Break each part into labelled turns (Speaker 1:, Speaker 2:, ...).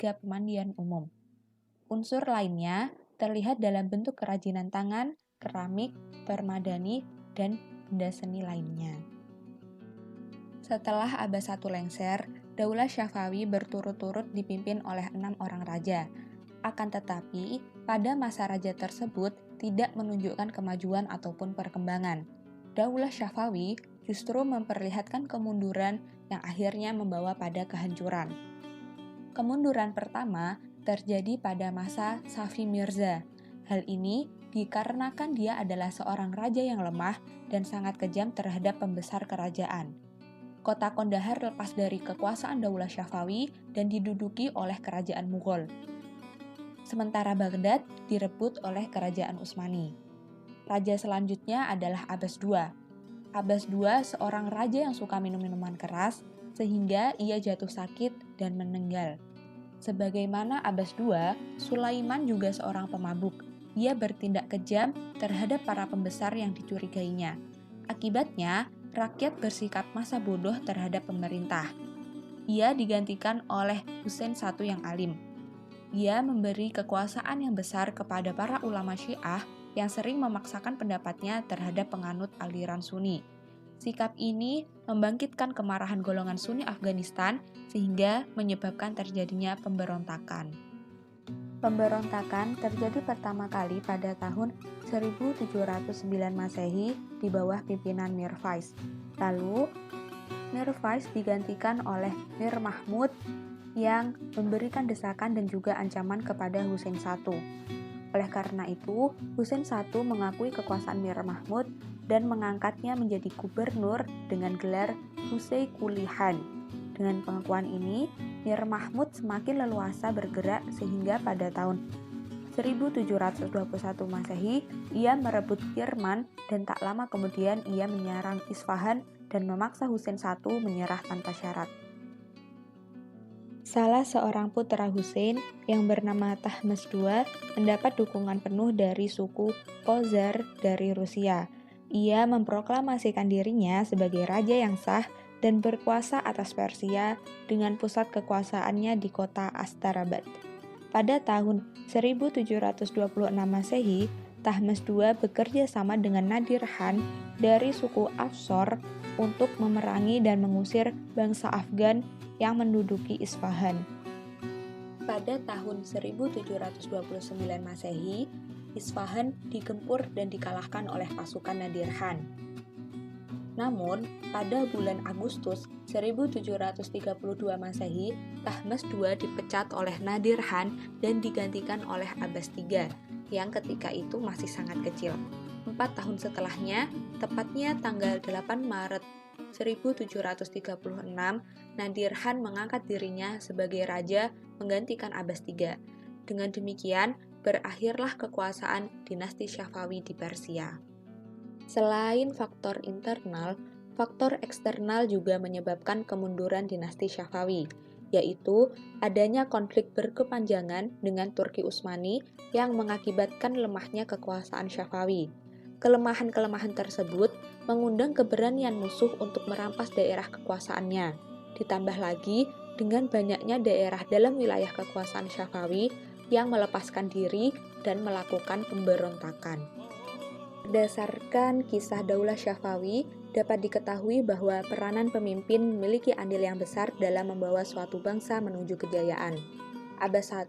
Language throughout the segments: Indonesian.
Speaker 1: 3 pemandian umum. Unsur lainnya terlihat dalam bentuk kerajinan tangan, keramik, permadani, dan benda seni lainnya. Setelah abad 1 lengser, Daulah Syafawi berturut-turut dipimpin oleh 6 orang raja. Akan tetapi, pada masa raja tersebut tidak menunjukkan kemajuan ataupun perkembangan. Daulah Syafawi justru memperlihatkan kemunduran yang akhirnya membawa pada kehancuran. Kemunduran pertama terjadi pada masa Safi Mirza. Hal ini dikarenakan dia adalah seorang raja yang lemah dan sangat kejam terhadap pembesar kerajaan. Kota Kandahar lepas dari kekuasaan Daulah Syafawi dan diduduki oleh kerajaan Mughal. Sementara Baghdad direbut oleh kerajaan Utsmani. Raja selanjutnya adalah Abbas II. Abbas II seorang raja yang suka minum minuman keras, sehingga ia jatuh sakit dan meninggal. Sebagaimana Abbas II, Sulaiman juga seorang pemabuk. Ia bertindak kejam terhadap para pembesar yang dicurigainya. Akibatnya, rakyat bersikap masa bodoh terhadap pemerintah. Ia digantikan oleh Husain I yang alim. Ia memberi kekuasaan yang besar kepada para ulama Syiah yang sering memaksakan pendapatnya terhadap penganut aliran Sunni. Sikap ini membangkitkan kemarahan golongan Sunni Afghanistan sehingga menyebabkan terjadinya pemberontakan. Pemberontakan terjadi pertama kali pada tahun 1709 Masehi di bawah pimpinan Mir Faiz. Lalu, Mir Faiz digantikan oleh Mir Mahmud yang memberikan desakan dan juga ancaman kepada Husain I. Oleh karena itu, Husain I mengakui kekuasaan Mir Mahmud dan mengangkatnya menjadi gubernur dengan gelar Hussein Kulihan. Dengan pengakuan ini, Mir Mahmud semakin leluasa bergerak sehingga pada tahun 1721 Masehi, ia merebut Kirman dan tak lama kemudian ia menyerang Isfahan dan memaksa Husain I menyerah tanpa syarat. Salah seorang putra Husain yang bernama Tahmasp II mendapat dukungan penuh dari suku Khazar dari Rusia. Ia memproklamasikan dirinya sebagai raja yang sah dan berkuasa atas Persia dengan pusat kekuasaannya di kota Astarabad. Pada tahun 1726 Masehi, Tahmasp II bekerja sama dengan Nadir Khan dari suku Afshar untuk memerangi dan mengusir bangsa Afgan yang menduduki Isfahan. Pada tahun 1729 Masehi, Isfahan digempur dan dikalahkan oleh pasukan Nadir Khan. Namun, pada bulan Agustus 1732 Masehi, Tahmasp II dipecat oleh Nadir Khan dan digantikan oleh Abbas III, yang ketika itu masih sangat kecil. 4 tahun setelahnya, tepatnya tanggal 8 Maret 1736, Nadir Khan mengangkat dirinya sebagai raja menggantikan Abbas III. Dengan demikian, berakhirlah kekuasaan dinasti Syafawi di Persia. Selain faktor internal, faktor eksternal juga menyebabkan kemunduran dinasti Syafawi, yaitu adanya konflik berkepanjangan dengan Turki Utsmani yang mengakibatkan lemahnya kekuasaan Syafawi. Kelemahan-kelemahan tersebut mengundang keberanian musuh untuk merampas daerah kekuasaannya. Ditambah lagi dengan banyaknya daerah dalam wilayah kekuasaan Syafawi yang melepaskan diri dan melakukan pemberontakan. Berdasarkan kisah Daulah Syafawi, dapat diketahui bahwa peranan pemimpin memiliki andil yang besar dalam membawa suatu bangsa menuju kejayaan. Abbas I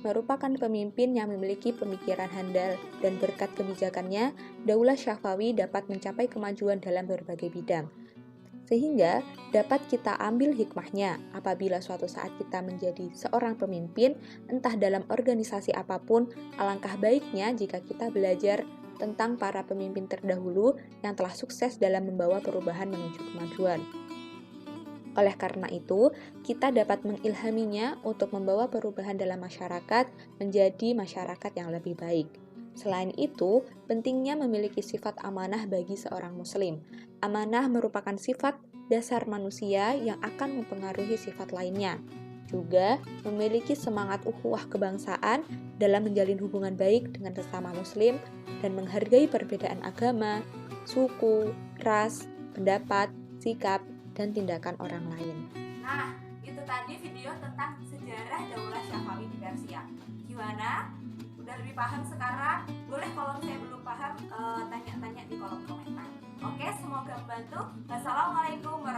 Speaker 1: merupakan pemimpin yang memiliki pemikiran handal dan berkat kebijakannya, Daulah Syafawi dapat mencapai kemajuan dalam berbagai bidang. Sehingga dapat kita ambil hikmahnya apabila suatu saat kita menjadi seorang pemimpin, entah dalam organisasi apapun, alangkah baiknya jika kita belajar tentang para pemimpin terdahulu yang telah sukses dalam membawa perubahan menuju kemajuan. Oleh karena itu, kita dapat mengilhaminya untuk membawa perubahan dalam masyarakat menjadi masyarakat yang lebih baik. Selain itu, pentingnya memiliki sifat amanah bagi seorang muslim. Amanah merupakan sifat dasar manusia yang akan mempengaruhi sifat lainnya. Juga memiliki semangat ukhuwah kebangsaan dalam menjalin hubungan baik dengan sesama muslim dan menghargai perbedaan agama, suku, ras, pendapat, sikap, dan tindakan orang lain.
Speaker 2: Nah, gitu
Speaker 1: tadi video tentang sejarah Daulah Syafawi di Persia. Gimana? Udah lebih paham sekarang? Boleh kalau misalnya belum paham tanya-tanya di kolom komentar. Oke, semoga membantu. Wassalamualaikum warahmatullahi wabarakatuh.